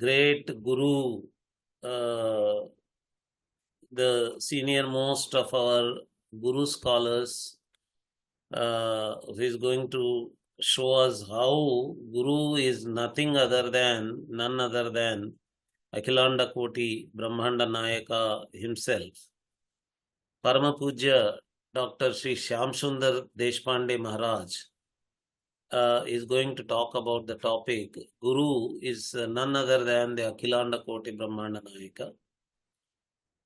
great Guru, the senior most of our Guru scholars, who is going to show us how Guru is none other than Akhilandakoti Brahmanda Nayaka himself. Parama Puja Dr. Shri Shamsundar Deshpande Maharaj is going to talk about the topic. Guru is none other than the Akhilandakoti Brahmanda Nayaka.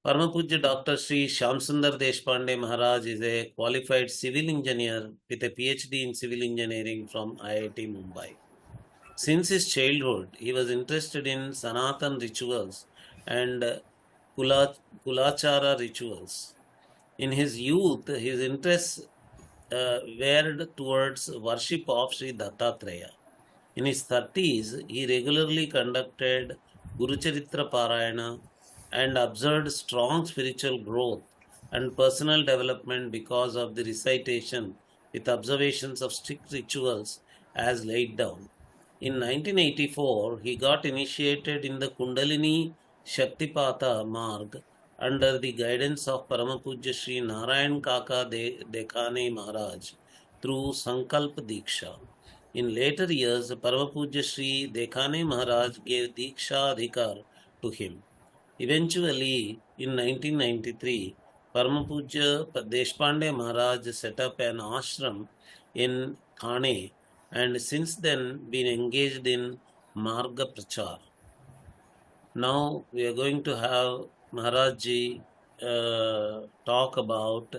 Parama Puja Dr. Shri Shamsundar Deshpande Maharaj is a qualified civil engineer with a PhD in civil engineering from IIT Mumbai. Since his childhood, he was interested in Sanatan rituals and Kulachara rituals. In his youth, his interests veered towards worship of Sri Dattatreya. In his 30s, he regularly conducted Guru Charitra Parayana and observed strong spiritual growth and personal development because of the recitation with observations of strict rituals as laid down. In 1984, he got initiated in the Kundalini Shaktipata Marg under the guidance of Paramapuja Sri Narayan Kaka Dekhane Maharaj through Sankalp Diksha. In later years, Paramapuja Sri Dekhane Maharaj gave Diksha Adhikar to him. Eventually, in 1993, Paramapuja Deshpande Maharaj set up an ashram in Thane and since then been engaged in Marga Prachar. Now we are going to have Maharaj Ji talk about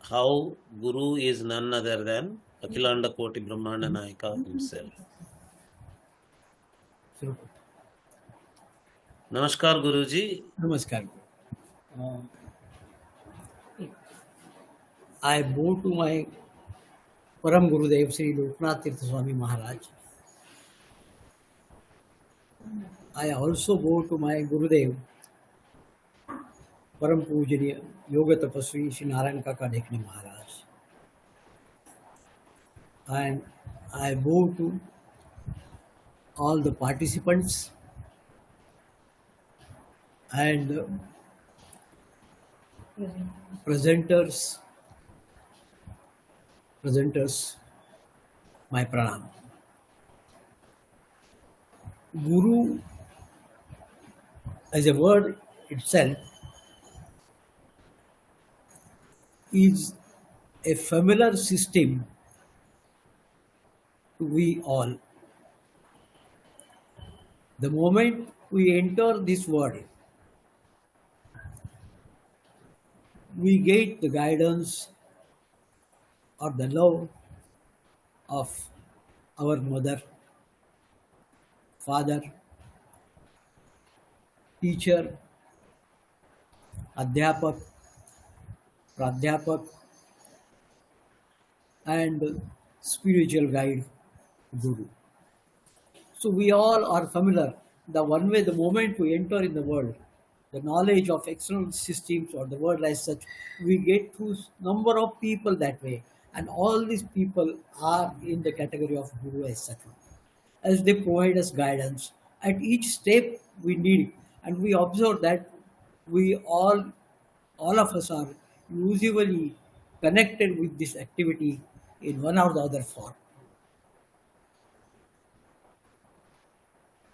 how Guru is none other than Akhilandakoti Brahmanda Nayaka himself. Namaskar Guruji. Namaskar. I bow to my Param Gurudev Sri Loknath Tirtha Swami Maharaj. I also bow to my Gurudev Param Pujaniya Yoga Tapasvi Sri Narayan Kaka Dekhne Maharaj. And I bow to all the participants and presenters, my pranam. Guru as a word itself is a familiar system to we all. The moment we enter this world, we get the guidance or the love of our mother, father, teacher, adhyapak, pradhyapak, and spiritual guide, Guru. So we all are familiar. The one way, the moment we enter in the world, the knowledge of external systems or the world as such, we get through number of people that way. And all these people are in the category of Guru as such. As they provide us guidance. At each step we need, and we observe that we all of us are usually connected with this activity in one or the other form.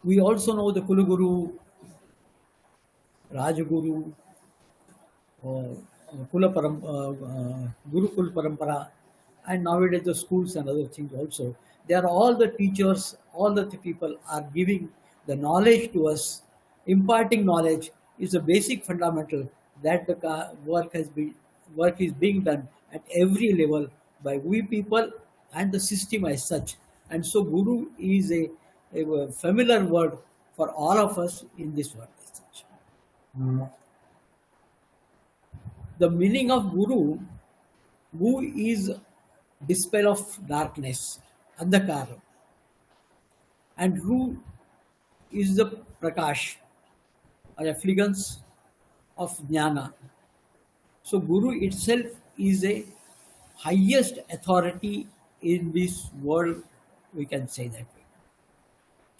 We also know the Kulaguru, Rajaguru, Gurukul Parampara, and nowadays the schools and other things also. They are all the teachers, all the people are giving the knowledge to us. Imparting knowledge is a basic fundamental that the work is being done at every level by we people and the system as such. And so Guru is a familiar word for all of us in this world as such. The meaning of Guru is dispel of darkness, andhakara, and who is the prakash or effulgence of jnana. So Guru itself is a highest authority in this world, we can say that way.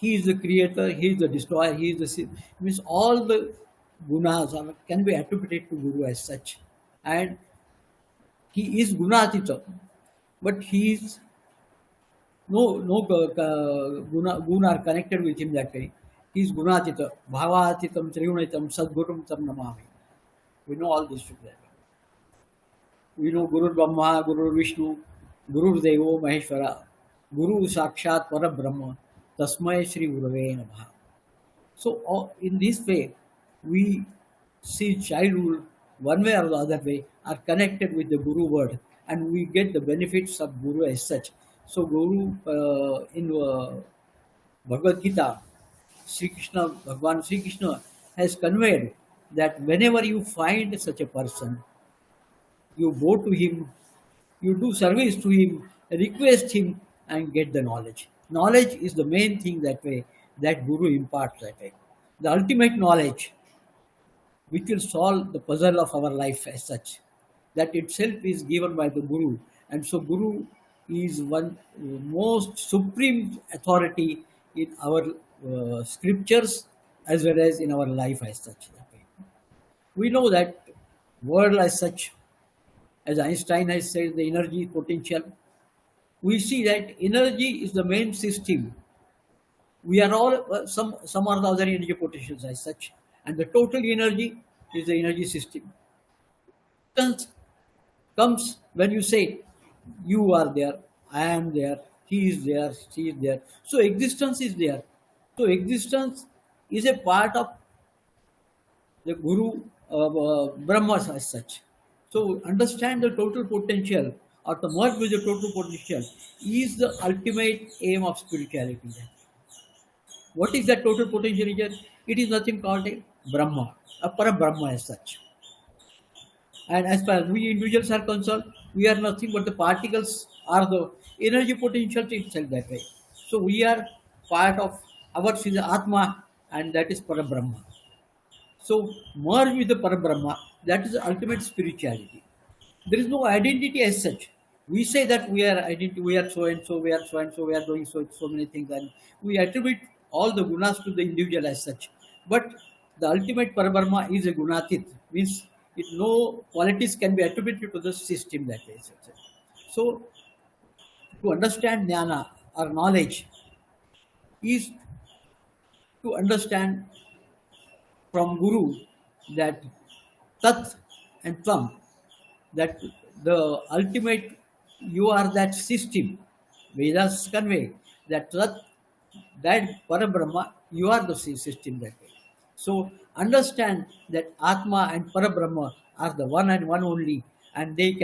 He is the creator, he is the destroyer, he is the means all the gunas can be attributed to Guru as such. And he is gunatita, but he is guna are connected with him that way. He is gunatita, bhavatitam, trigunitam, sadgurum tam namami. We know all this together. We know Guru Brahma, Guru Vishnu, Guru Devo Maheshwara, Guru Sakshat Para Brahma, Tasmai Shri Gurave Namaha. So, in this way, we see childhood, one way or the other way, are connected with the Guru word, and we get the benefits of Guru as such. So, Guru in Bhagavad Gita, Sri Krishna, Bhagavan Sri Krishna has conveyed that whenever you find such a person, you go to him, you do service to him, request him, and get the knowledge. Knowledge is the main thing that way, that Guru imparts that way. The ultimate knowledge which will solve the puzzle of our life as such. That itself is given by the Guru. And so Guru is one most supreme authority in our scriptures as well as in our life as such. We know that world as such, as Einstein has said, the energy potential. We see that energy is the main system. We are all some or the other energy potentials as such, and the total energy is the energy system. Existence comes when you say, "You are there, I am there, he is there, she is there." So existence is there. So existence is a part of the Guru Brahma as such. So understand the total potential or to merge with the total potential is the ultimate aim of spirituality. What is that total potential here? It is nothing called a Brahma, a para Brahma as such. And as far as we individuals are concerned, we are nothing but the particles are the energy potential itself that way. So we are part of our is the Atma, and that is para Brahma. So merge with the Parabrahma, that is the ultimate spirituality. There is no identity as such. We say that we are identity, we are so and so, we are so and so, we are doing so many things, and we attribute all the gunas to the individual as such. But the ultimate Parabrahma is a gunatit, means it no qualities can be attributed to the system that is. So to understand jnana or knowledge is to understand from Guru that Tat and Tvam, that the ultimate, you are that system. Vedas convey that Tat, that Parabrahma, you are the system that way. So understand that Atma and Parabrahma are the one and one only, and they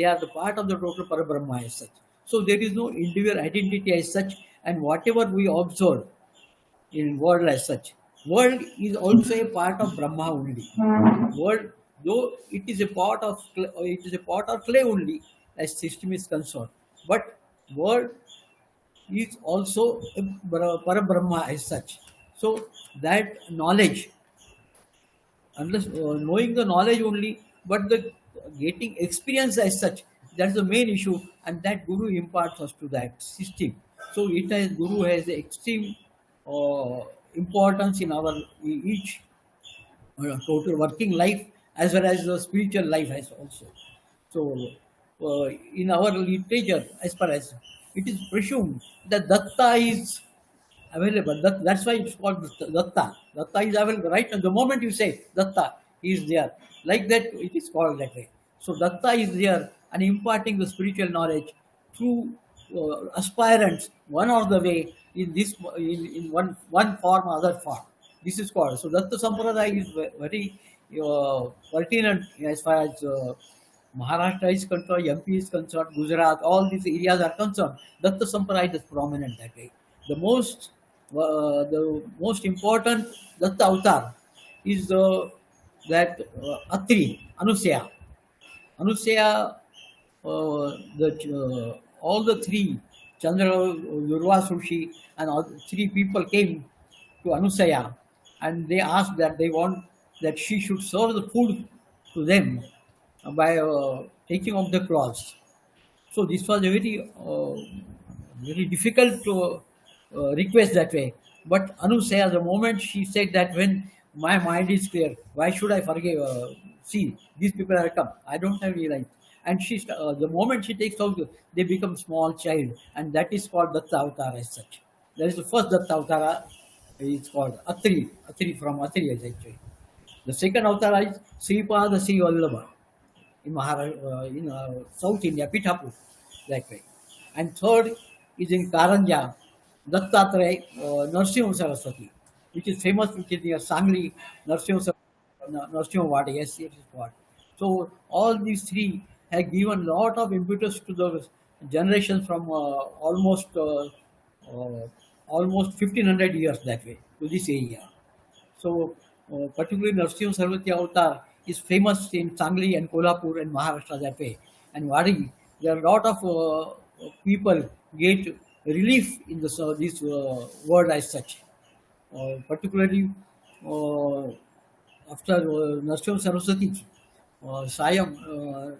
are the part of the total Parabrahma as such. So there is no individual identity as such, and whatever we observe in world as such. World is also a part of Brahma only. World, though it is a part of it is a part of clay only, as system is concerned. But world is also a para Brahma as such. So that knowledge, unless knowing the knowledge only, but the getting experience as such, that's the main issue, and that Guru imparts us to that system. So it has Guru has extreme uh, importance in our each total working life as well as the spiritual life as also. So in our literature, as far as it is presumed that Datta is available. That's why it's called Datta. Datta is available, right? And the moment you say Datta, he is there. Like that, it is called that way. So Datta is there and imparting the spiritual knowledge through aspirants, one or the way, in this in one form or other form. This is called. So Datta Sampradaya is very pertinent as far as Maharashtra is concerned, MP is concerned, Gujarat, all these areas are concerned. Datta Sampradaya is prominent that way. The most important Datta avatar is that Atri, Anusaya. Anusaya, all the three, Chandra, Durva, Sushi, and all three people came to Anusaya, and they asked that they want that she should serve the food to them by taking off the cloths. So this was a very difficult request that way. But Anusaya, the moment she said that, when my mind is clear, why should I forgive? See, these people have come. I don't have any right. And the moment she takes out, they become small child, and that is called Datta Avatar as such. That is the first Datta Avatara. It's called Atri. Atri from Atri is actually. The second avatar is Sripada Sri Vallabha in South India, Pithampur, that way. And third is in Karanja, Dattatreya Narsimha Saraswati, which is famous, which is near Sangli, Narsimha Wadi, yes, it is what. So all these three have given lot of impetus to the generations from almost 1500 years that way to this area. So, particularly Narsimha Sarvati Avatar is famous in Sangli and Kolhapur and Maharashtra that way. And Wadi, there are a lot of people get relief in this word as such. Particularly uh, after Narsimha Saraswati, Sayam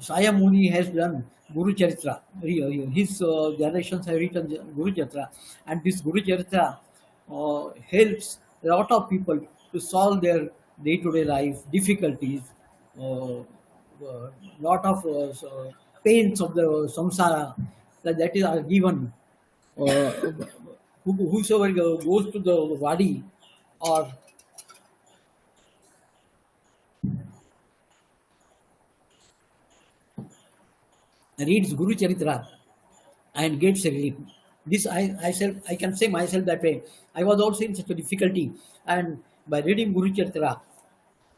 Sayam Muni has done Guru Charitra. His generations have written Guru Charitra, and this Guru Charitra helps a lot of people to solve their day-to-day life difficulties, lot of pains of the samsara that is are given. Uh, Whosoever goes to the wadi or reads Guru Charitra and gets relief. This I can say myself that way. I was also in such a difficulty, and by reading Guru Charitra,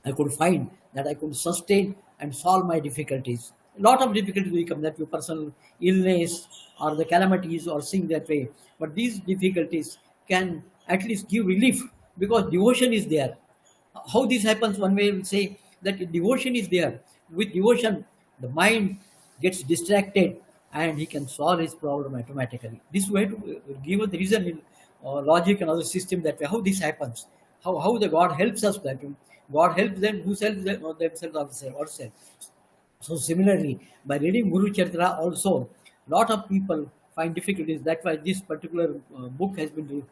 I could find that I could sustain and solve my difficulties. A lot of difficulties will come, that your personal illness or the calamities or things that way. But these difficulties can at least give relief because devotion is there. How this happens, one way will say that devotion is there. With devotion, the mind gets distracted and he can solve his problem automatically. This way to give us the reason in logic and other system that way, how this happens, how the God helps us that way. God helps them who helps them, or themselves ourselves. So similarly, by reading Guru Charitra also, lot of people find difficulties. That's why this particular book has been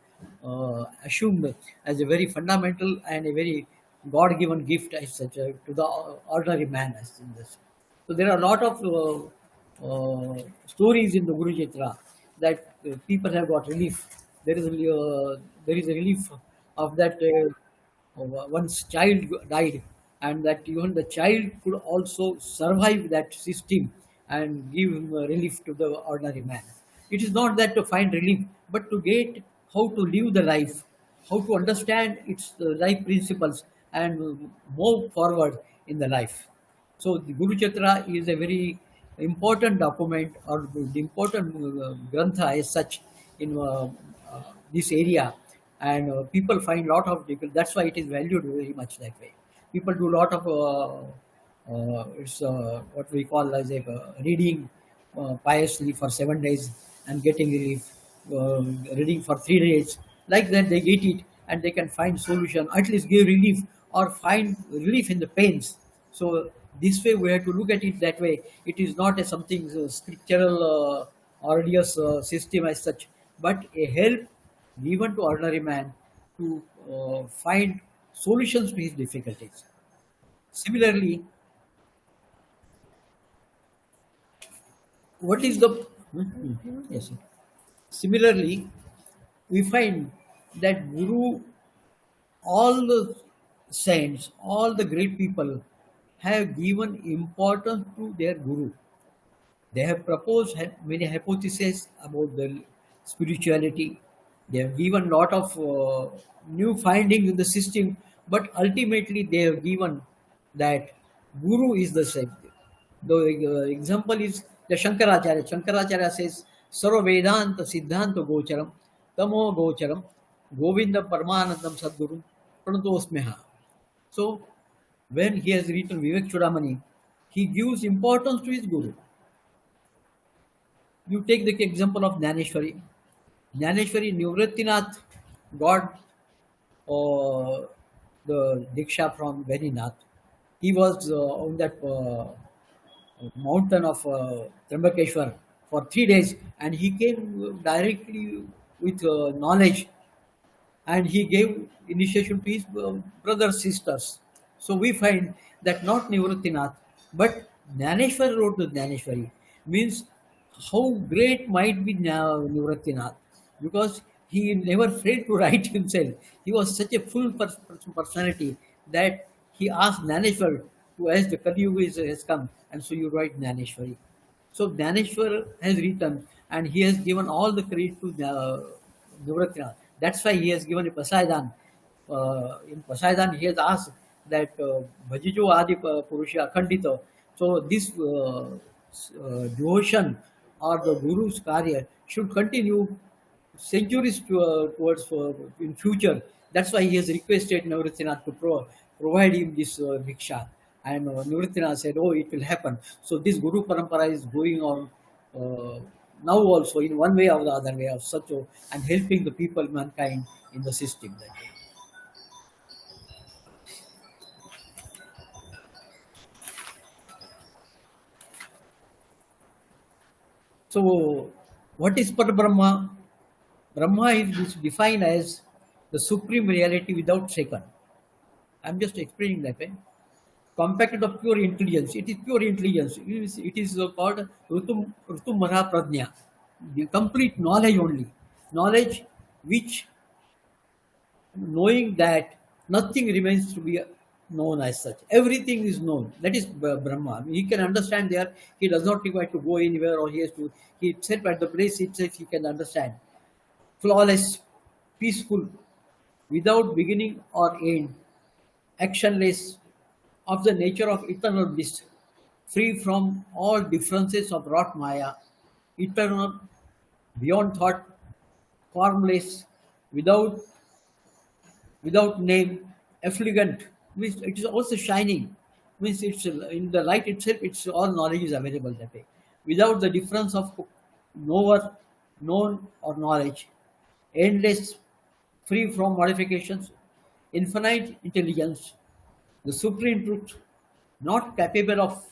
assumed as a very fundamental and a very God-given gift as such to the ordinary man as in this. So there are a lot of stories in the Guru Charitra that people have got relief. There is a relief of that. One's child died, and that even the child could also survive that system and give him relief to the ordinary man. It is not that to find relief, but to get how to live the life, how to understand its life principles and move forward in the life. So the Guru Chatra is a very important document or the important grantha as such in this area, and people find lot of difficult. That's why it is valued very much that way. People do a lot of it's what we call as a reading piously for 7 days and getting relief. Reading for 3 days, like that they get it and they can find solution, at least give relief or find relief in the pains. So this way we have to look at it that way. It is not a something scriptural arduous system as such, but a help given to ordinary man to find solutions to his difficulties. Similarly, what is the yes, sir. Similarly, we find that Guru, all the saints, all the great people have given importance to their Guru. They have proposed many hypotheses about the spirituality. They have given lot of new findings in the system, but ultimately they have given that Guru is the same. The example is the Shankaracharya. Shankaracharya says, Sarva Vedanta Siddhanta Gocharam, Tamo Gocharam, Govinda Paramanandam Sadguru, Pranatosmeha. So, when he has written Vivek Chudamani, he gives importance to his Guru. You take the example of Dhaneshwari. Dhaneshwari Nivrattinath got the Diksha from Vedinath. He was on that mountain of Trambakeshwar. for 3 days, and he came directly with knowledge, and he gave initiation to his brothers, sisters. So we find that not Nivrittinath, but Jnaneshwar wrote the Jnaneshwari. Means how great might be Nivrittinath, because he never failed to write himself. He was such a full personality that he asked Jnaneshwar to, as the Kali Yuga has come, and so you write Jnaneshwari. So Dhaneshwar has written, and he has given all the credit to Nivratina. That's why he has given a Pasaidan. In Pasaidan, he has asked that Bhajijo Adi Purusha Akhandita. So this devotion or the Guru's Karya should continue centuries towards in future. That's why he has requested Navratinath to provide him this Bhiksha. And Navratinath said, "Oh, it will happen." So this Guru Parampara is going on now also in one way or the other way of such and helping the people, mankind in the system. That way. So, what is Parabrahma? Brahma is defined as the supreme reality without second. I'm just explaining that way. Compacted of pure intelligence. It is pure intelligence. It is called Rutum Mara Pradnya, the complete knowledge only. Knowledge which, knowing that nothing remains to be known as such. Everything is known. That is Brahma. He can understand there. He does not require to go anywhere, or he has to. He itself at the place itself he can understand. Flawless, peaceful, without beginning or end, actionless, of the nature of eternal bliss, free from all differences of wrought Maya, eternal, beyond thought, formless, without name, effulgent, means it is also shining, means it's in the light itself, it's all knowledge is available that way, without the difference of knower, known or knowledge, endless, free from modifications, infinite intelligence, the supreme truth, not capable of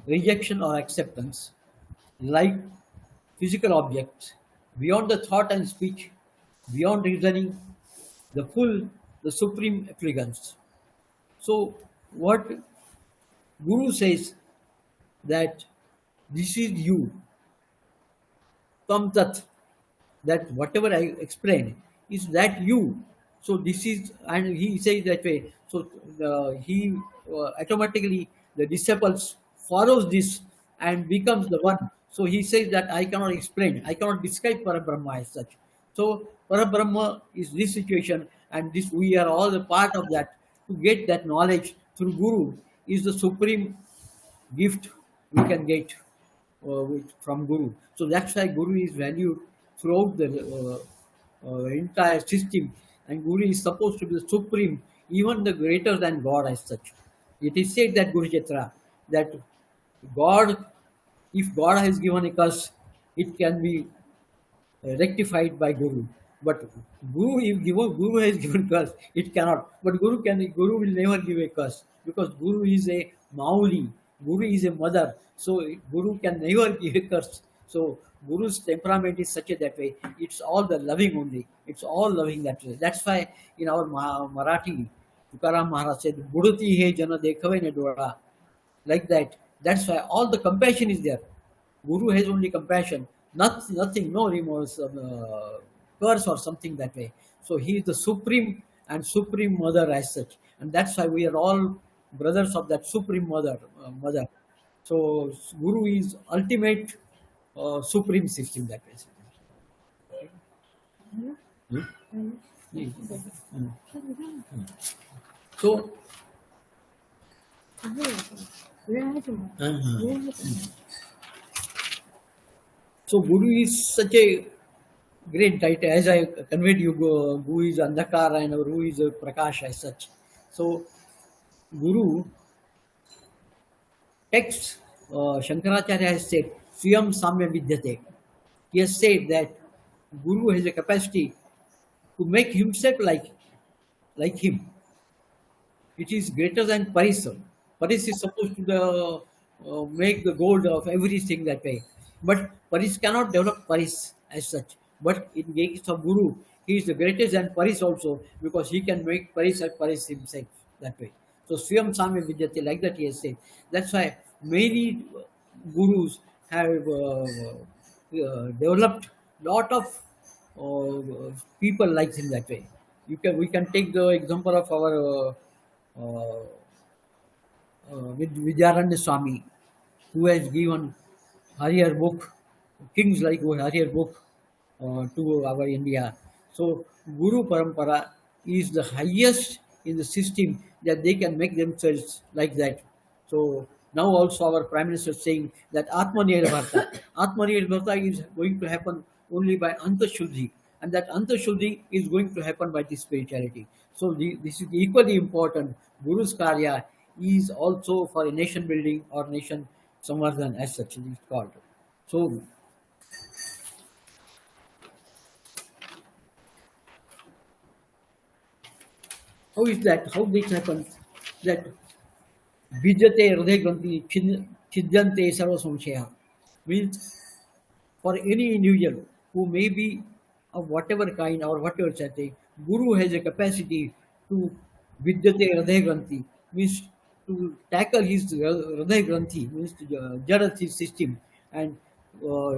rejection or acceptance, like physical objects, beyond the thought and speech, beyond reasoning, the full, the supreme effulgence. So, what Guru says that this is you, tam tat, that whatever I explained is that you. So this is, and he says that way. So he automatically the disciples follows this and becomes the one. So he says that I cannot explain, I cannot describe Parabrahma as such. So Parabrahma is this situation, and this we are all a part of that. To get that knowledge through Guru is the supreme gift we can get from Guru. So that's why Guru is valued throughout the entire system, and Guru is supposed to be the supreme, even the greater than God as such. It is said that Guru Chitra, that God, if God has given a curse, it can be rectified by Guru. But Guru has given curse, it cannot. But Guru will never give a curse, because Guru is a Mauli, Guru is a mother. So Guru can never give a curse. So Guru's temperament is such a that way. It's all the loving only. It's all loving that way. That's why in our Marathi, Tukaram Maharaj said, "Buduti he jana dekhave ne dora." Like that. That's why all the compassion is there. Guru has only compassion, nothing, no remorse, curse or something that way. So he is the supreme and supreme mother as such, and that's why we are all brothers of that supreme mother. So Guru is ultimate supreme system that way. Hmm? So so Guru is such a great title. As I conveyed you, Guru is Andhakara and Guru is Prakash as such. So Guru text Shankaracharya has said, Swayam Samya Vidyate. He has said that Guru has a capacity to make himself like him. It is greater than Paris. Paris is supposed to make the gold of everything that way. But Paris cannot develop Paris as such. But in case of Guru, he is the greatest than Paris also because he can make Paris as Paris himself that way. So Swam Sami Vidyate, like that he has said. That's why many gurus have developed lot of people like him that way. We can take the example of our with Vidyaranya Swami, who has given Harrier book, kings like Harrier book to our India. So Guru Parampara is the highest in the system that they can make themselves like that. So now also our Prime Minister is saying that Atmanirbharta. Atmanirbharta is going to happen only by Antashuddhi, and that Antashuddhi is going to happen by this spirituality. So this is equally important. Guru's Karya is also for a nation building or nation samvardhan as such it is called. So how is that? How this happens? That Vijate Hriday Granthi Chidyante Sarva Samshaya means for any individual who may be of whatever kind or whatever sati, Guru has a capacity to Vidyate Hriday Granthi means to tackle his Hriday Granthi means to judge his system and uh,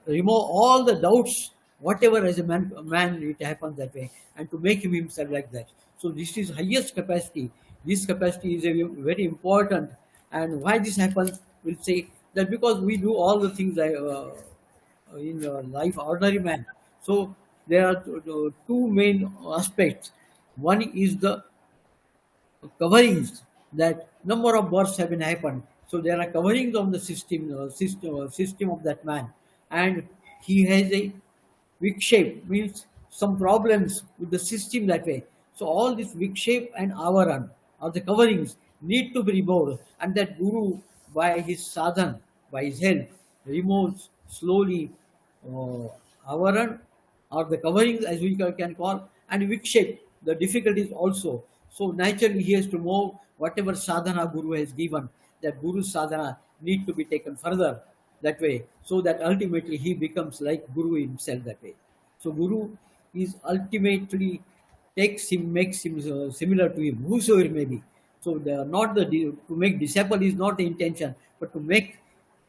remove all the doubts whatever as a man it happens that way and to make him himself like that. So this is highest capacity. This capacity is a very important. And why this happens, we'll say that because we do all the things in life, ordinary man. So there are two main aspects. One is the coverings that number of births have been happened. So there are coverings on the system of that man, and he has a weak shape means some problems with the system that way. So all this weak shape and avaran or the coverings need to be removed, and that guru by his sadhan, by his help, removes slowly uh, avaran or the coverings as we can call, and weak shape the difficulties also. So naturally he has to move whatever sadhana guru has given. That guru sadhana need to be taken further that way, so that ultimately he becomes like guru himself that way. So guru is ultimately takes him, makes him similar to him, whosoever may be. So not to make disciple is not the intention, but to make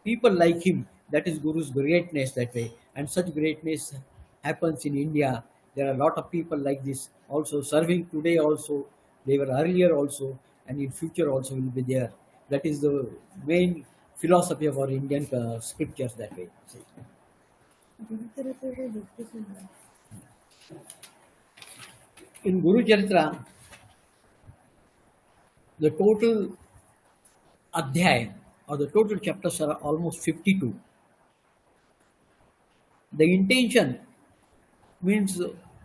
people like him. That is Guru's greatness that way, and such greatness happens in India. There are a lot of people like this also serving today. Also, they were earlier also, and in future also will be there. That is the main philosophy of our Indian scriptures that way. In Guru Charitra, the total adhyaya or the total chapters are almost 52. The intention means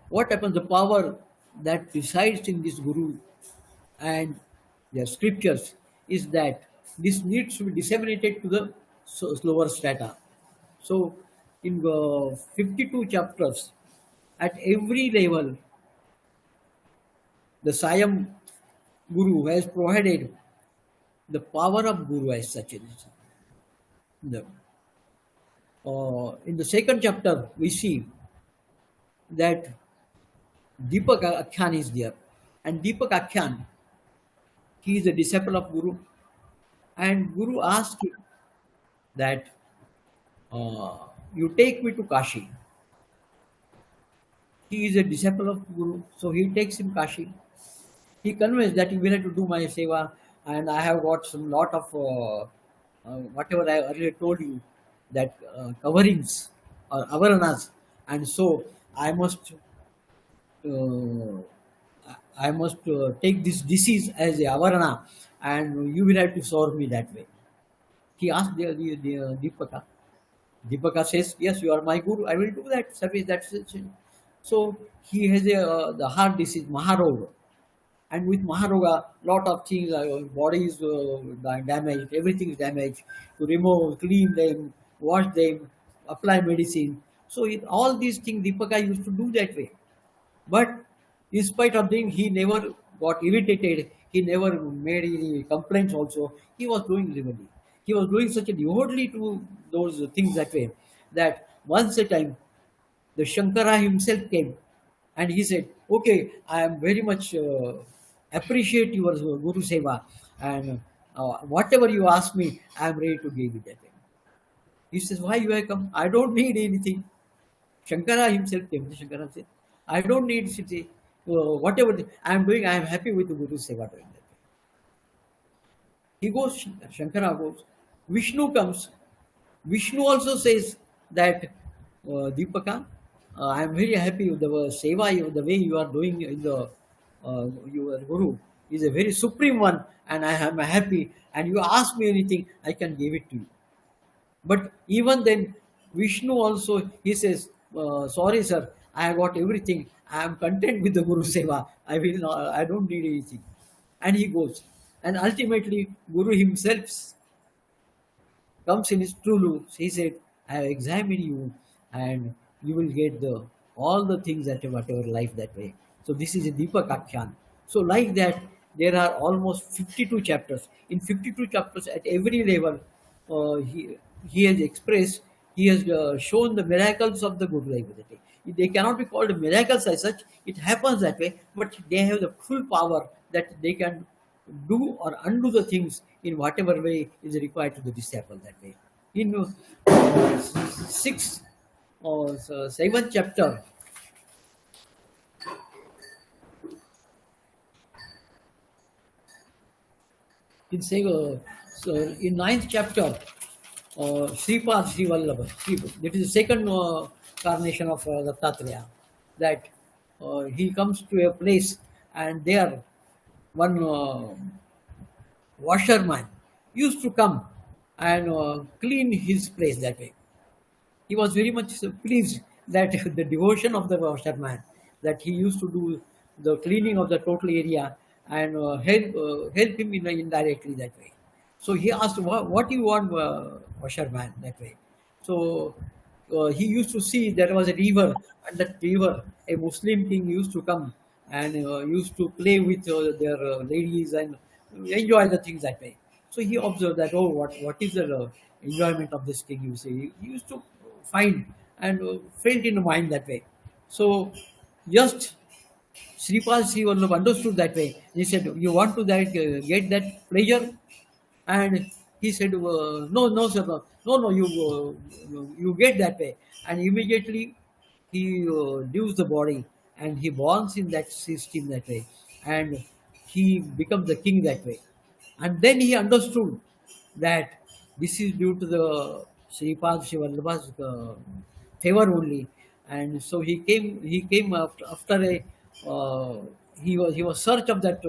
what happens, the power that resides in this Guru and their scriptures is that this needs to be disseminated to the slower strata. So, in 52 chapters, at every level, the Sayam Guru has provided the power of Guru as such. The, in the second chapter, we see that Deepak Akhyan is there. And Deepak Akhyan, he is a disciple of Guru. And Guru asked him that you take me to Kashi. He is a disciple of Guru, so he takes him Kashi. He convinced that you will have to do my seva, and I have got some lot of whatever I earlier told you, that coverings or avaranas, and so I must uh, take this disease as a avarana, and you will have to serve me that way. He asked the Deepaka. Deepaka says, "Yes, you are my guru. I will do that service." That's it. So he has the heart disease, Maharaj, and with Maharoga, lot of things, body is damaged, everything is damaged. To remove, clean them, wash them, apply medicine. So all these things Deepaka used to do that way. But in spite of them, he never got irritated. He never made any complaints also. He was doing liberally. He was doing such a devotedly to those things that way, that once a time the Shankara himself came and he said, "Okay, I am very much appreciate your Guru Seva, and whatever you ask me, I am ready to give it." That way. He says, "Why you have come? I don't need anything." Shankara himself came. Shankara said, "I don't need city. Whatever I am doing, I am happy with the Guru Seva doing that." He goes, Shankara goes. Vishnu comes. Vishnu also says that, Deepaka, I am very happy with the seva, the way you are doing in the your Guru is a very supreme one, and I am happy. And you ask me anything, I can give it to you. But even then, Vishnu also he says, "Sorry, sir, I have got everything. I am content with the Guru seva. I will not, I don't need anything." And he goes. And ultimately, Guru himself comes in his true looks. He said, "I have examined you, and you will get the all the things that whatever life that way." So this is a Deepak Akhyan. So like that, there are almost 52 chapters. In 52 chapters, at every level, he has expressed, he has shown the miracles of the good life. That way. They cannot be called miracles as such. It happens that way, but they have the full power that they can do or undo the things in whatever way is required to the disciple that way. In sixth or seventh chapter, in ninth chapter, Sripad Sri Vallabha, that is the second carnation of Dattatreya, that he comes to a place and there one washerman used to come and clean his place that way. He was very much pleased that the devotion of the washerman, that he used to do the cleaning of the total area and help him indirectly that way. So he asked, what do you want, washerman, that way? So he used to see there was a river, and that river, a Muslim king used to come and used to play with their ladies and enjoy the things that way. So he observed that, oh, what is the enjoyment of this king? You see, he used to find and felt in the mind that way. So just Sripal Sri Vallabh understood that way. He said, "You want to get that pleasure?" And he said, "No, no, sir, no, no, no, you get that way." And immediately he leaves the body and he borns in that system that way, and he becomes the king that way. And then he understood that this is due to the Sripad Shivallabha's favor only. And so he came after a he was search of that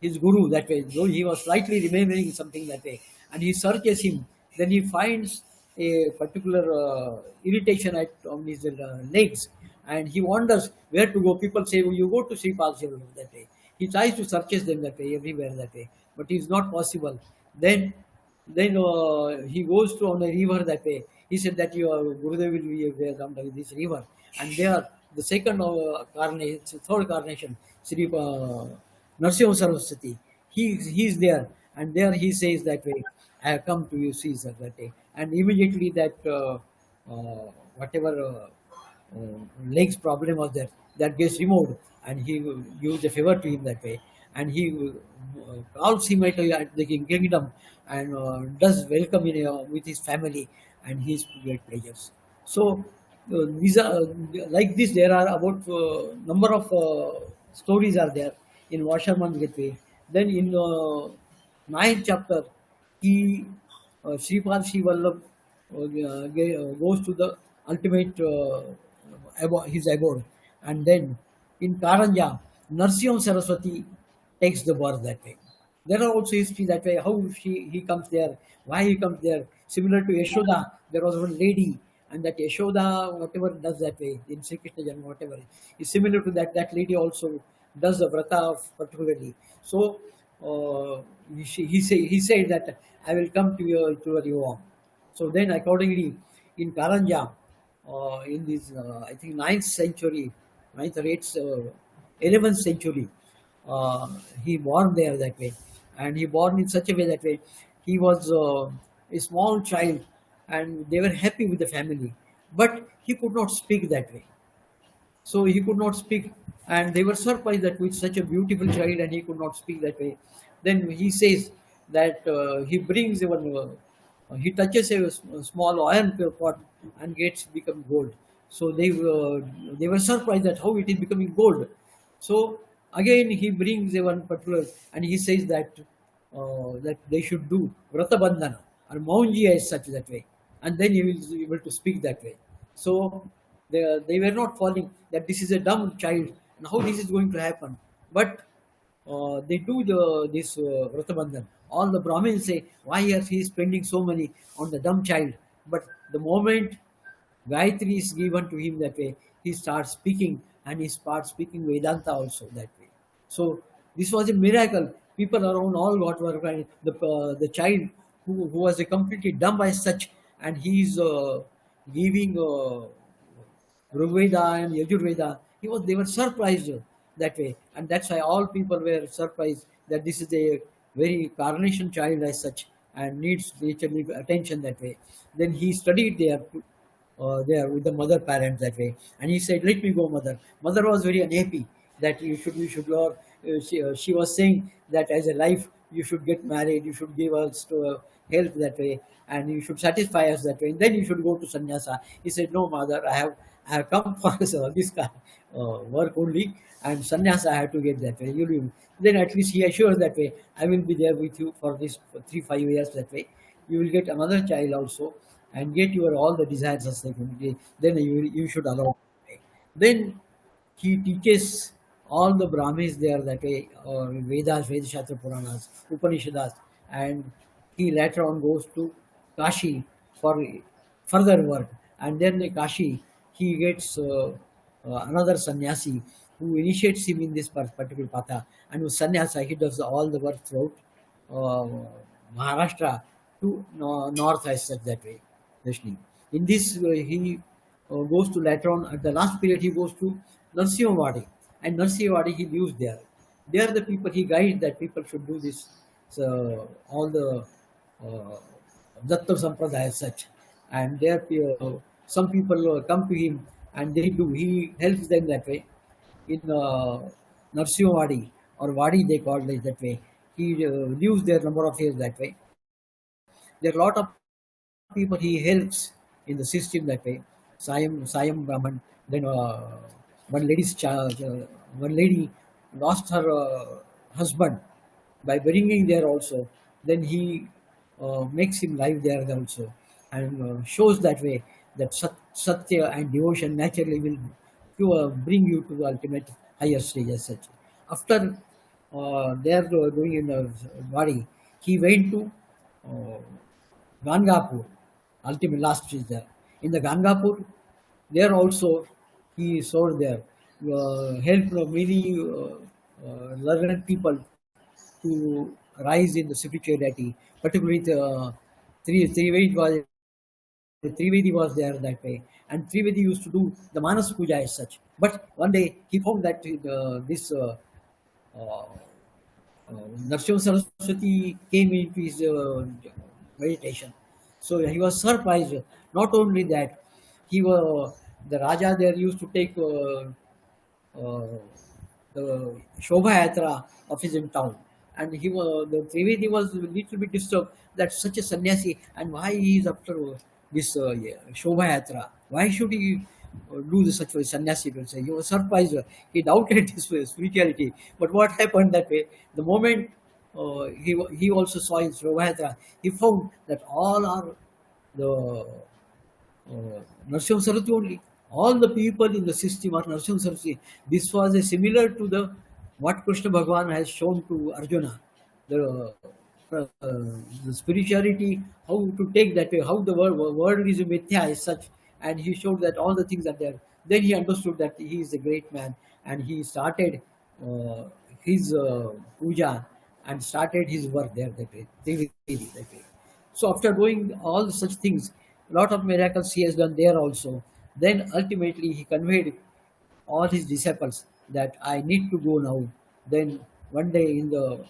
his guru that way, though he was slightly remembering something that way, and he searches him. Then he finds a particular irritation on his legs, and he wonders where to go. People say, "Oh, you go to Sripad Shivallabha that way." He tries to searches them that way, everywhere that way, but it's not possible. Then he goes to on a river that way. He said that your Gurudev will be down by this river, and there the second carnation, third carnation, Sri Narsimha Saraswati. He's there, and there he says that way, "I have come to you, Caesar," that day, and immediately that whatever legs problem was there, that gets removed, and he gives a favor to him that way, and he calls him at the kingdom and does welcome with his family and his great pleasures. So these are like this. There are about number of stories are there in Washerman's Gateway. Then in ninth chapter, he Sripad Sri Vallabh goes to the ultimate his abode, and then in Karanja, Narsimha Saraswati takes the birth that way. There are also history that way, how he comes there, why he comes there. Similar to Yashoda, there was one lady, and that Yashoda, whatever does that way, in Sri Krishna Janma, whatever, is similar to that. That lady also does the vrata particularly. So he said that, "I will come to your home." So then accordingly, in Karanja, in this, I think, ninth century, ninth or 8th, 11th century, he born there that way, and he born in such a way that way he was a small child, and they were happy with the family, but he could not speak that way. So he could not speak, and they were surprised that with such a beautiful child and he could not speak that way. Then he says that he brings even he touches a small iron pot and gets become gold. So they were surprised that how it is becoming gold. So again he brings a one particular, and he says that they should do vrata bandhana or maunji as such that way, and then he will be able to speak that way. So they were not falling that this is a dumb child and how this is going to happen. But they do this Vrata Bandhan. All the Brahmins say, why is he spending so money on the dumb child? But the moment Gayatri is given to him that way, he starts speaking, and he starts speaking Vedanta also that way. So this was a miracle. People around all got were crying. The child who was a completely dumb as such, and he's giving Rigveda and Yajurveda. They were surprised that way, and that's why all people were surprised that this is a very carnation child as such and needs literally attention that way. Then he studied there with the mother parent that way, and he said, "Let me go, mother." Mother was very unhappy that you should go. She was saying that as a life you should get married, you should give us to health that way, and you should satisfy us that way, and then you should go to sannyasa. He said, "No, mother, I have come for this kind work only, and sannyasa I have to get that way. Then at least he assured that way, I will be there with you for this for 3 5 years that way. You will get another child also, and get your all the desires as they can be. Then you should allow." Then he teaches all the Brahmins there that way, Vedas, Veda Shastra Puranas, Upanishads, and he later on goes to Kashi for further work. And then in Kashi, he gets another sannyasi who initiates him in this particular patha. And with sannyasa, he does all the work throughout uh, Maharashtra to north as such that way. Deshpande. In this, he goes to later on, at the last period, he goes to Narsimhavadi, and Narsimhavadi he lives there. They are the people he guides that people should do this. So all the uh, Datta Sampradaya as such, and there some people come to him and they do. He helps them that way. In Narsimhavadi or Vadi they call it that way. He lives there number of years that way. There are a lot of people he helps in the system that way. Sayam Brahman. Then one lady lost her husband by bringing there also. Then he makes him live there also, and shows that way that satya and devotion naturally will bring you to the ultimate higher stage as such. After they are doing in the body, he went to uh, Gangapur, ultimate last is there. In the Gangapur, there also he sold there, helped many learned people to rise in the spirituality, particularly the Trivedi was there that way, and Trivedi used to do the Manas Puja as such. But one day he found that this uh, Narsimha Saraswati came into his meditation. So he was surprised. Not only that, he was the Raja there used to take the Shobha Yatra of his in town. And he was the Trivedi was a little bit disturbed that such a sannyasi and why he is after this Shobha Yatra. Why should he do this such a sannyasi? Will say he was surprised. He doubted his spirituality. But what happened that way? The moment he also saw in Shobha Yatra, he found that all are the Narsimha Saraswati only. All the people in the system are Narsimha Saraswati. This was a similar to the what Krishna Bhagavan has shown to Arjuna. The, uh, the spirituality, how to take that way, how the world is a mithya as such, and he showed that all the things are there. Then he understood that he is a great man, and he started uh, his puja and started his work there that way, Trivedi that way. So after doing all such things, a lot of miracles he has done there also. Then ultimately he conveyed all his disciples that I need to go now. Then one day in the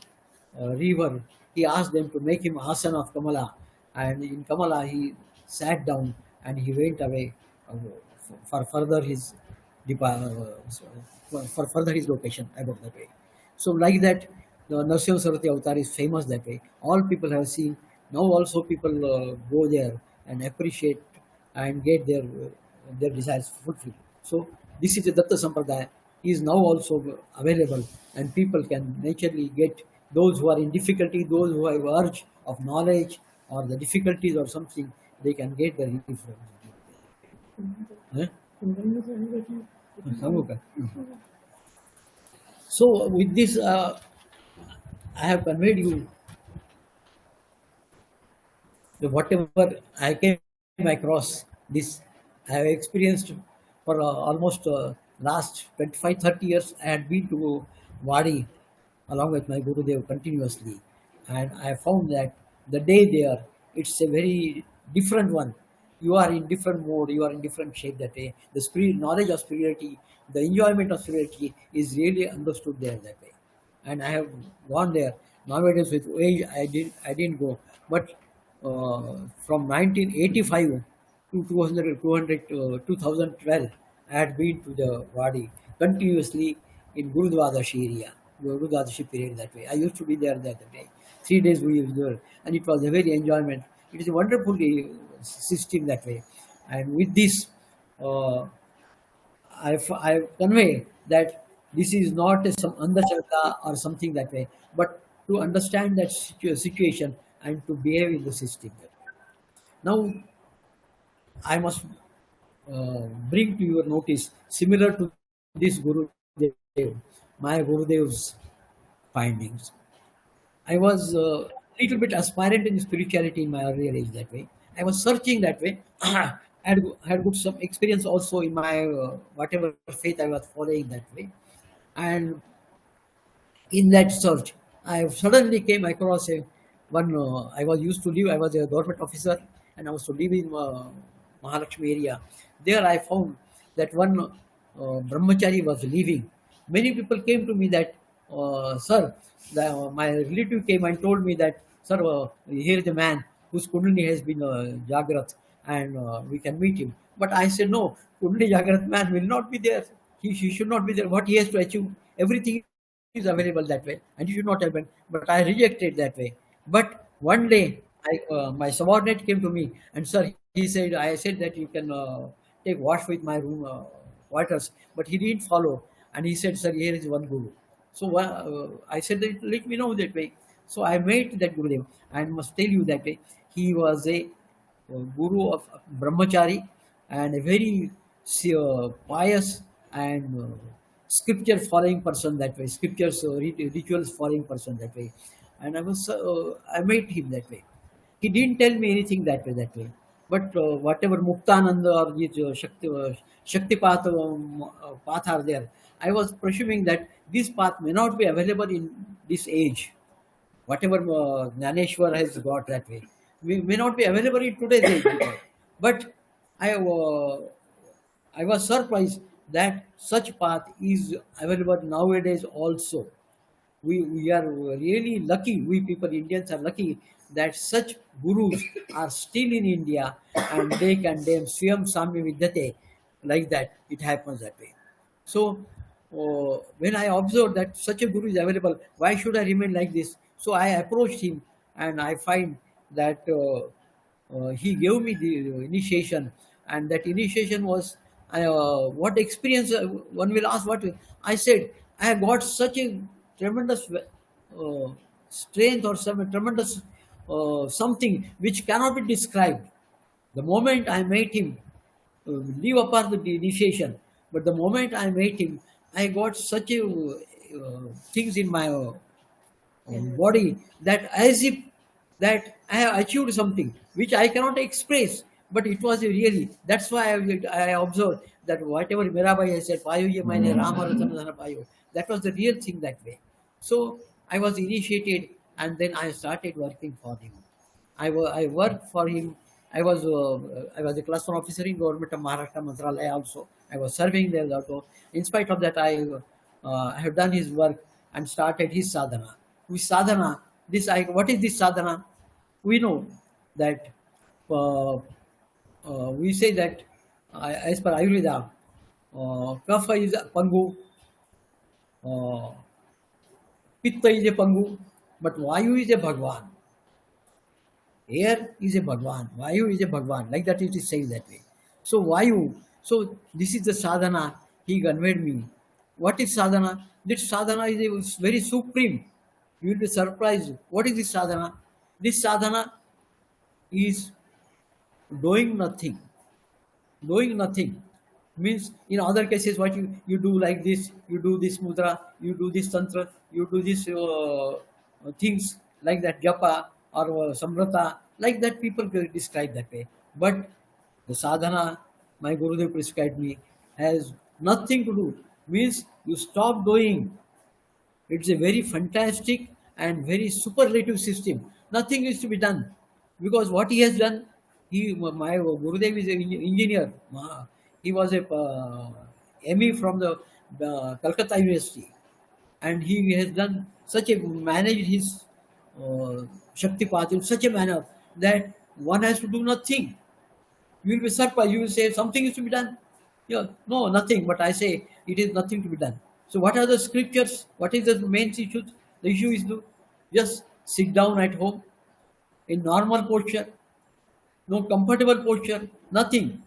river, he asked them to make him asana of Kamala. and in Kamala he sat down and he went away for further his for further his location about that way. So like that, the Narasimha Saraswati avatar is famous that way. All people have seen. Now also people go there and appreciate and get their desires fulfilled. So this is a Datta Sampradaya is now also available, and people can naturally get those who are in difficulty, those who have urge of knowledge or the difficulties or something, they can get the relief from it. Huh? So with this, I have conveyed you the whatever I came across this, I have experienced for almost last 25, 30 years. I had been to Wadi along with my Gurudev continuously, and I found that the day there, it's a very different one. You are in different mode, you are in different shape that day. The spirit, knowledge of spirituality, the enjoyment of spirituality is really understood there that way. And I have gone there. Nowadays, with age, I didn't go. But from 1985 to 2012, I had been to the Wadi continuously in Guru Dwadashi area, Guru Dwadashi period that way. I used to be there that day. 3 days we were there, and it was a very enjoyment. It is a wonderful system that way. And with this, uh, I convey that this is not a some andhashraddha or something that way, but to understand that situation and to behave in the system. Now, I must bring to your notice, similar to this Gurudev, my Gurudev's findings. I was a little bit aspirant in spirituality in my earlier age that way. I was searching that way. had good some experience also in my whatever faith I was following that way. And in that search, I suddenly came across a one. I was used to live. I was a government officer, and I was to live in Mahalakshmi area. There, I found that one brahmachari was leaving. Many people came to me that, sir, my relative came and told me that, sir, here is a man whose kundalini has been jagrat, and we can meet him. But I said, no, kundalini jagrat man will not be there. He should not be there. What he has to achieve, everything is available that way, and you should not have been. But I rejected that way. But one day, my subordinate came to me and, sir, he said, I said that you can take wash with my room waters, but he didn't follow. And he said, sir, here is one guru. So I said, that, let me know that way. So I met that Gurudev. I must tell you that he was a guru of brahmachari and a very pious and scripture following person that way, scriptures rituals following person that way. And I met him that way. He didn't tell me anything that way. But whatever Muktananda or these Shaktipat path are there, I was presuming that this path may not be available in this age. Whatever Jnaneshwar has got that way, may not be available in today's age. But I, uh, I was surprised that such path is available nowadays also. We are really lucky, we people Indians are lucky that such gurus are still in India, and they condemn Swayam Sami Vidyate, like that. It happens that way. So when I observed that such a guru is available, why should I remain like this? So I approached him, and I find that he gave me the initiation, and that initiation was what experience. One will ask what I said. I have got such a tremendous strength or some tremendous something which cannot be described. The moment I met him, leave apart the initiation, but the moment I met him, I got such a things in my body that as if that I have achieved something which I cannot express, but it was really. That's why I observed that whatever Mirabai has said, "Payo ye maine Rama Ratan Dhana payo," that was the real thing that way. So I was initiated, and then I started working for him. I worked for him. I was a class one officer in government of Maharashtra Mantralaya also. I was serving there also. In spite of that, I have done his work and started his sadhana. With sadhana, what is this sadhana? We know. that we say that as per Ayurveda, Kapha is a Pangu, uh, Pitta is a Pangu, but Vayu is a Bhagwan. Air is a Bhagwan, Vayu is a Bhagwan, like that it is said that way. So Vayu, so this is the sadhana he conveyed me. What is sadhana? This sadhana is a very supreme. You will be surprised. What is this sadhana? This sadhana is doing nothing. Doing nothing means in other cases what you do like this, you do this mudra, you do this tantra, you do this things like that japa or samrata, like that people can describe that way. But the sadhana my Gurudev prescribed me has nothing to do, means you stop doing. It's a very fantastic and very superlative system. Nothing is to be done because what he has done, my Gurudev is an engineer. He was a ME from the Calcutta University, and he has done such a managed his Shaktipat in such a manner that one has to do nothing. You will be surprised. You will say something is to be done. Yeah, no, nothing. But I say it is nothing to be done. So what are the scriptures? What is the main issue? The issue is to just sit down at home in normal posture, no comfortable posture, nothing.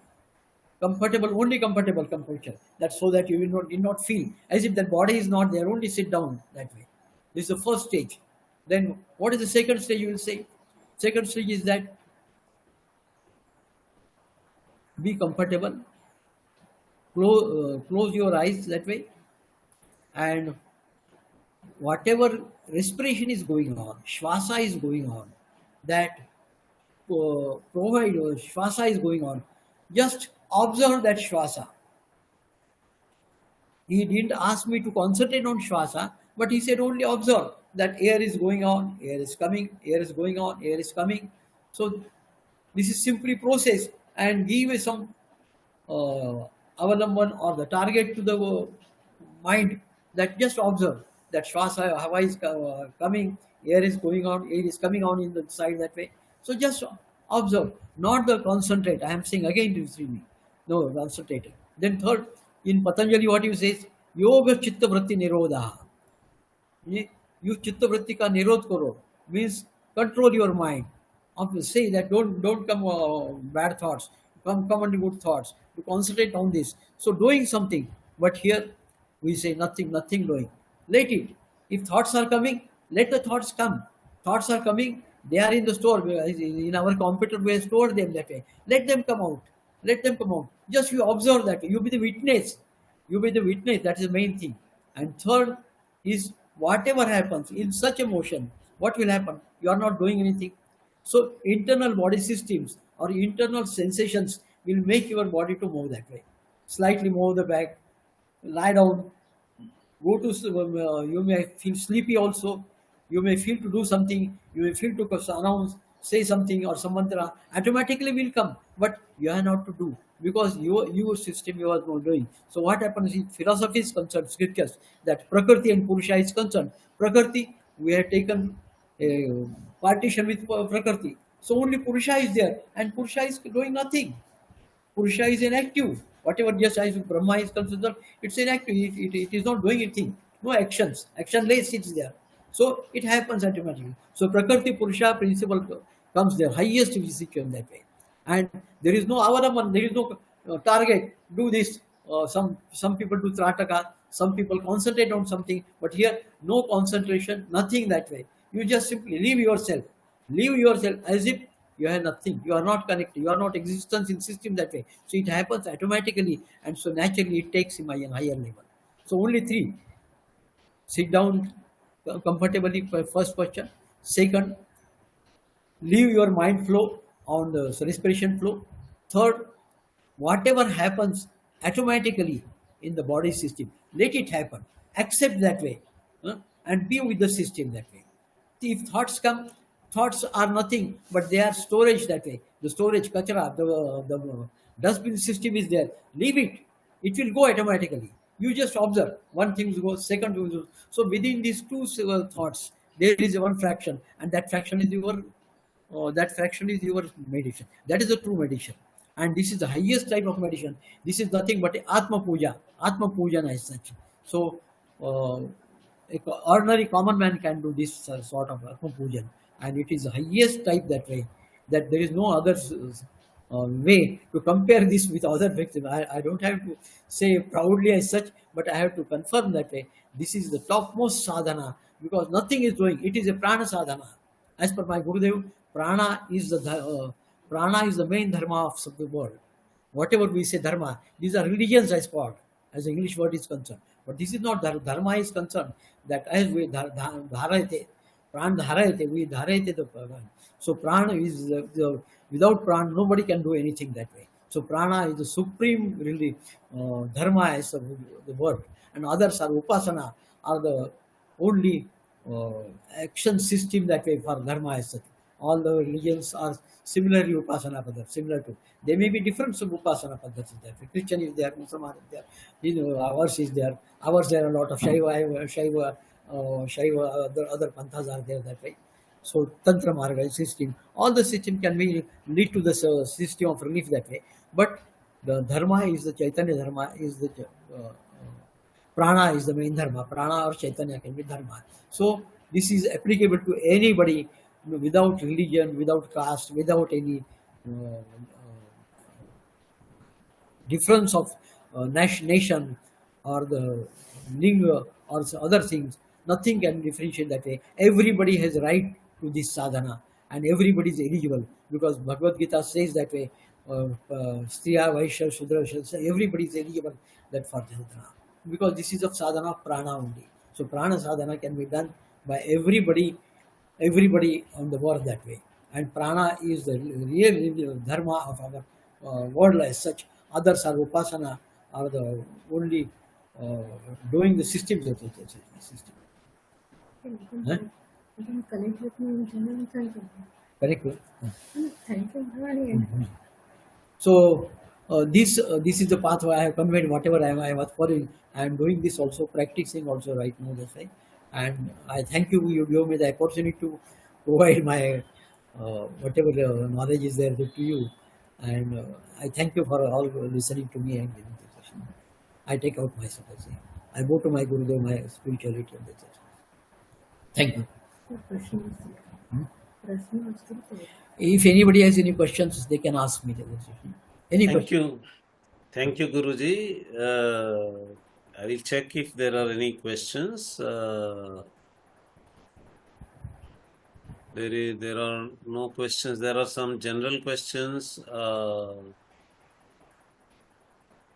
Comfortable, only comfortable posture. That's so that you will not, did not feel as if that body is not there. Only sit down that way. This is the first stage. Then what is the second stage? You will say. Second stage is that be comfortable, close your eyes that way, and whatever respiration is going on, shwasa is going on, that provide shwasa is going on, just observe that shwasa. He didn't ask me to concentrate on shwasa, but he said only observe that air is going on, air is coming, air is going on, air is coming. So this is simply process, and give some avalamban or the target to the mind, that just observe that shwasa, Hava is coming, air is going on, air is coming on in the side that way. So just observe, not the concentrate. I am saying again to see me. No, concentrate. Then third, in Patanjali, what he says, yoga chitta vritti nirodha. You chitta vritti ka nirod karo, means control your mind. Say that don't come bad thoughts, come only good thoughts. To concentrate on this. So doing something, but here we say nothing doing. Let it. If thoughts are coming, let the thoughts come. Thoughts are coming. They are in the store. In our computer, we have stored them that way. Let them come out. Let them come out. Just you observe that. You be the witness. You be the witness. That is the main thing. And third is whatever happens in such a motion, what will happen? You are not doing anything. So internal body systems or internal sensations will make your body to move that way. Slightly move the back, lie down, go to, you may feel sleepy also. You may feel to do something. You may feel to announce, say something or some mantra. Automatically will come, but you are not to do because your system you are not doing. So what happens in philosophy is concerned, scriptures, that Prakriti and Purusha is concerned. Prakriti, we have taken a partition with Prakriti. So only Purusha is there, and Purusha is doing nothing. Purusha is inactive. Whatever just as Brahma is considered, it's inactive. It is not doing anything. No actions. Actionless sits there. So it happens automatically. So Prakriti Purusha principle comes there. Highest physical that way. And there is no avaraman, there is no target. Do this. Some people do trataka. Some people concentrate on something. But here, no concentration, nothing that way. You just simply leave yourself. Leave yourself as if you have nothing. You are not connected. You are not existence in system that way. So it happens automatically, and so naturally it takes him a higher level. So only three: sit down comfortably for first posture. Second, leave your mind flow on the respiration flow. Third, whatever happens automatically in the body system, let it happen. Accept that way, and be with the system that way. If thoughts come, thoughts are nothing, but they are storage that way. The storage, kachara, the dustbin system is there. Leave it. It will go automatically. You just observe. One thing goes, second thing goes. So within these two thoughts, there is one fraction, and that fraction is your that fraction is your meditation. That is the true meditation. And this is the highest type of meditation. This is nothing but a Atma Puja. Atma Puja as such. So, ordinary common man can do this sort of Atma Pujan. And it is the highest type that way. That there is no other way to compare this with other victims. I don't have to say proudly as such, but I have to confirm that way. This is the topmost sadhana because nothing is doing. It is a prana sadhana. As per my Gurudev, prana is the main dharma of the world. Whatever we say dharma, these are religions as part, as the English word is concerned. But this is not dharma is concerned. That as we dharayate, pran dharayate, we dharayate the prana. So prana is without prana, nobody can do anything that way. So prana is the supreme really dharma as of the word, and others are upasana, are the only action system that way for dharma as such. All the religions are similarly upasana paddhati, similar to. They may be different from upasana paddhati. That way. Christian is there, Muslim is there, ours is there. Ours there are a lot of Shaiva, other panthas are there that way. So Tantra Marga system, all the system can be lead to the system of relief that way. But the dharma is the Chaitanya dharma is the prana is the main dharma. Prana or Chaitanya can be dharma. So this is applicable to anybody without religion, without caste, without any difference of nation or the linga or other things. Nothing can differentiate that way. Everybody has right to this sadhana and everybody is eligible because Bhagavad Gita says that way. Striya, Vaishya, Shudra, everybody is eligible that for sadhana because this is of sadhana of prana only. So prana sadhana can be done by everybody on the world that way. And prana is the real dharma of our world as such. Others are upasana, are the only doing the systems of the system. Huh? You can connect with me in general. Thank you. Correct? Thank you. So this is the path where I have conveyed whatever I was following. I am doing this also, practicing also right now. That's right. And I thank you. You gave me the opportunity to provide my whatever knowledge is there to you. And I thank you for all listening to me and giving the session. I take out myself. I go to my Gurudev, my spirituality and that's it. Thank you. If anybody has any questions, they can ask me. Any question? Thank you, Guruji. I will check if there are any questions. There are no questions. There are some general questions.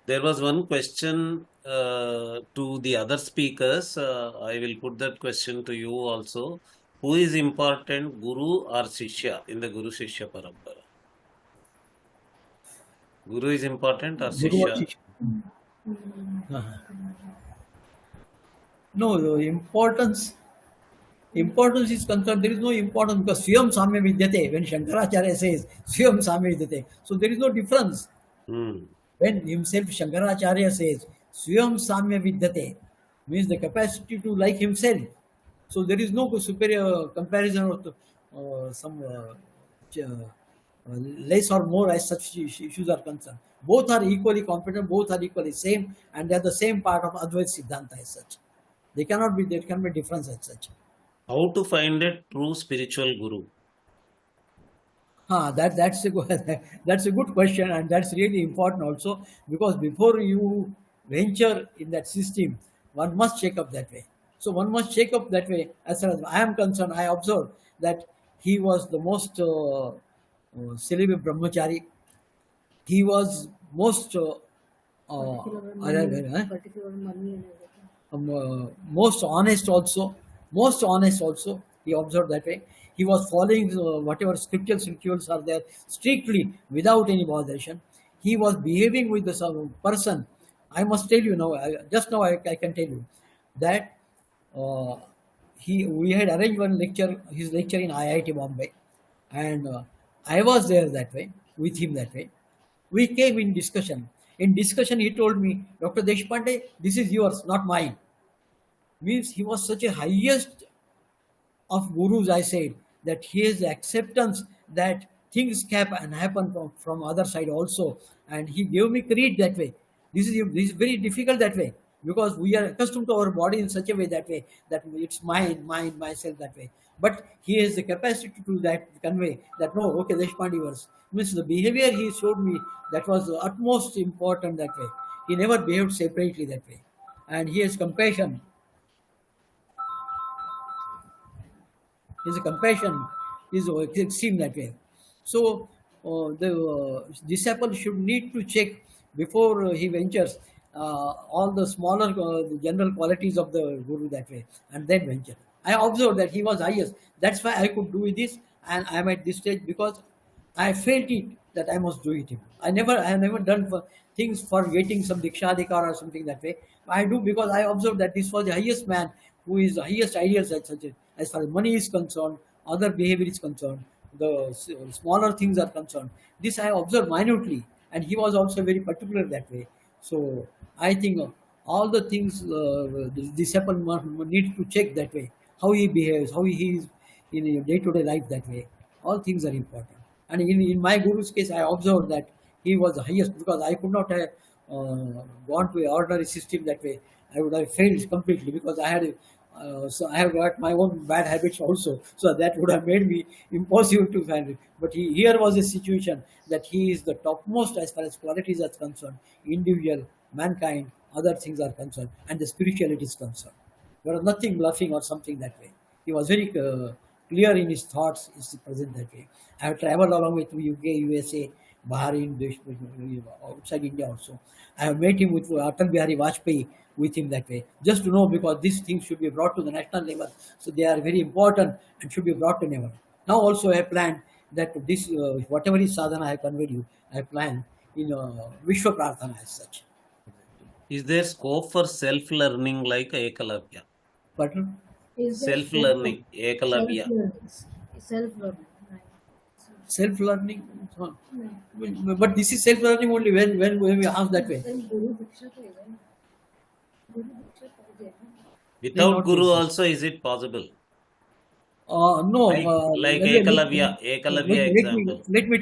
There was one question to the other speakers. I will put that question to you also. Who is important, Guru or Shishya in the Guru Shishya Parampara? Guru is important or Shishya? No, the importance is concerned. There is no importance because Swayam Samya Vidyate, when Shankaracharya says Swayam Samya Vidyate, so there is no difference. When himself Shankaracharya says Swayam Samya Vidyate, means the capacity to like himself. So there is no superior comparison of some less or more as such issues are concerned. Both are equally competent, both are equally same, and they are the same part of Advaita Siddhanta as such. There can be difference as such. How to find a true spiritual guru? That's a good question, and that's really important also because before you venture in that system, one must check up that way. So one must check up that way. As far as I am concerned, I observed that he was the most celibate brahmachari. He was most Particular money and everything. most honest also. Most honest also. He observed that way. He was following whatever scriptural rituals are there strictly without any botheration. He was behaving with the some person. I must tell you now. Just now I can tell you that we had arranged one lecture, his lecture in IIT Bombay, and I was there that way with him that way. We came in discussion. In discussion, he told me, Dr. Deshpande, this is yours, not mine. Means he was such a highest of gurus, I said, that his acceptance that things can happen from other side also, and he gave me credit that way. This is very difficult that way, because we are accustomed to our body in such a way that it's mine, myself that way. But he has the capacity to that convey that no, okay, Deshpande was means the behavior he showed me, that was the utmost important that way. He never behaved separately that way, and he has compassion. His compassion is extreme that way. So the disciple should need to check before he ventures all the smaller the general qualities of the guru that way, and then venture. I observed that he was highest. That's why I could do this, and I'm at this stage because I felt it that I must do it. I have never done for things for getting some dikshadikar or something that way. I do because I observed that this was the highest man, who is the highest ideals as far as money is concerned, other behavior is concerned, the smaller things are concerned. This I observed minutely, and he was also very particular that way. So I think all the things the disciple needs to check that way, how he behaves, how he is in a day-to-day life that way. All things are important. And in my guru's case, I observed that he was the highest, because I could not have gone to an ordinary system that way. I would have failed completely, because so I have got my own bad habits also. So that would have made me impossible to find it. But here was a situation that he is the topmost as far as qualities are concerned, individual, mankind, other things are concerned, and the spirituality is concerned. There was nothing bluffing or something that way. He was very clear in his thoughts, is present that way. I have traveled along with UK, USA, Bahrain, outside India also. I have met him with Atal Bihari Vajpayee, with him that way, just to know, because these things should be brought to the national level. So they are very important and should be brought to level. Now also I planned that this, whatever is sadhana I have conveyed you, I plan in Vishwa Prarthana as such. Is there scope for self-learning like Ekalavya? Pardon? Is there scope for Self-learning, Ekalavya. self-learning? Self-learning, right. Self-learning. Right. But this is self-learning only when we ask that way. Then Guru Diksha to even Guru Diksha to get. Without not Guru this. also, is it possible? No, Like let, Ekalavya let me example. let me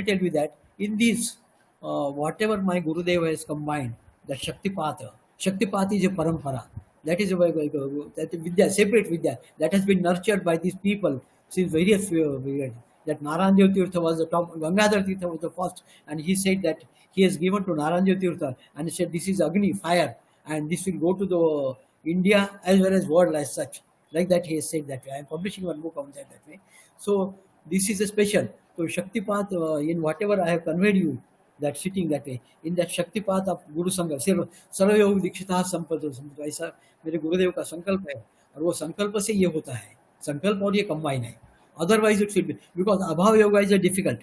tell you, that in this, whatever my Gurudev has combined, the Shaktipata is a parampara. That is that Vidya, separate Vidya, that has been nurtured by these people since various periods. That Naranja Tirtha was the top, Gangadhar Tirtha was the first, and he said that he has given to Naranja Tirtha, and he said this is Agni, fire, and this will go to the India as well as world as such. Like that, he has said that way. I am publishing one book on that way. So this is a special. So Shaktipat, in whatever I have conveyed you, that sitting that way, in that Shaktipat of Guru Sangha, सर्वयोग दीक्षिता संपद संपद, ऐसा मेरे गुरुदेव का संकल्प है, और वो संकल्प से ये होता है, संकल्प और ये कंबाइन है. Otherwise it should be, because abhav yoga is a difficult.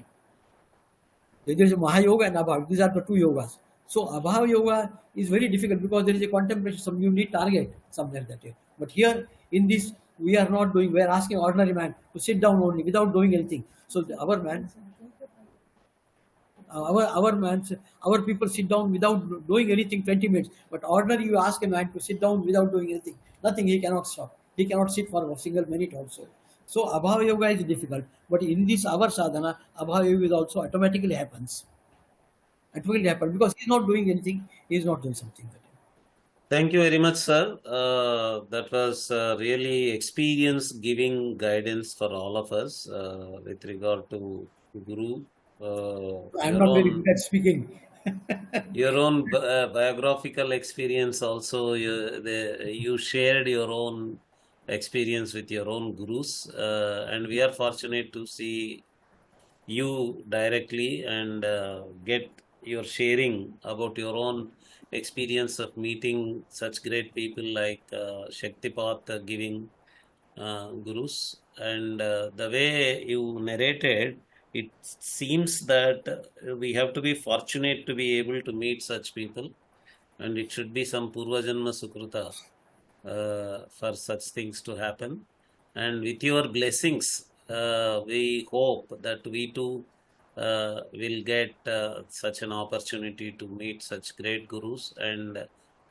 There is a Mahayoga and Abhav. These are the two yogas. So Abhav yoga is very difficult, because there is a contemplation, some you need target somewhere that way. But here in this, we are not doing, we are asking ordinary man to sit down only without doing anything. So our people sit down without doing anything 20 minutes. But ordinary, you ask a man to sit down without doing anything, nothing, he cannot stop. He cannot sit for a single minute also. So Abhav yoga is difficult. But in this our sadhana, Abhav yoga is also automatically happens. It will happen because he is not doing anything, he is not doing something. Thank you very much, sir. That was really experience giving guidance for all of us with regard to Guru. I'm Your not very good own at speaking. biographical experience also. You shared your own experience with your own gurus, and we are fortunate to see you directly and get your sharing about your own experience of meeting such great people like Shaktipat giving gurus. And the way you narrated, it seems that we have to be fortunate to be able to meet such people, and it should be some Purva Janma Sukruta for such things to happen. And with your blessings, we hope that we too will get such an opportunity to meet such great gurus and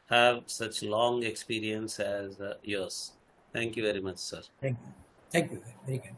have such long experience as yours. Thank you very much, sir. Thank you. Thank you. Very kind.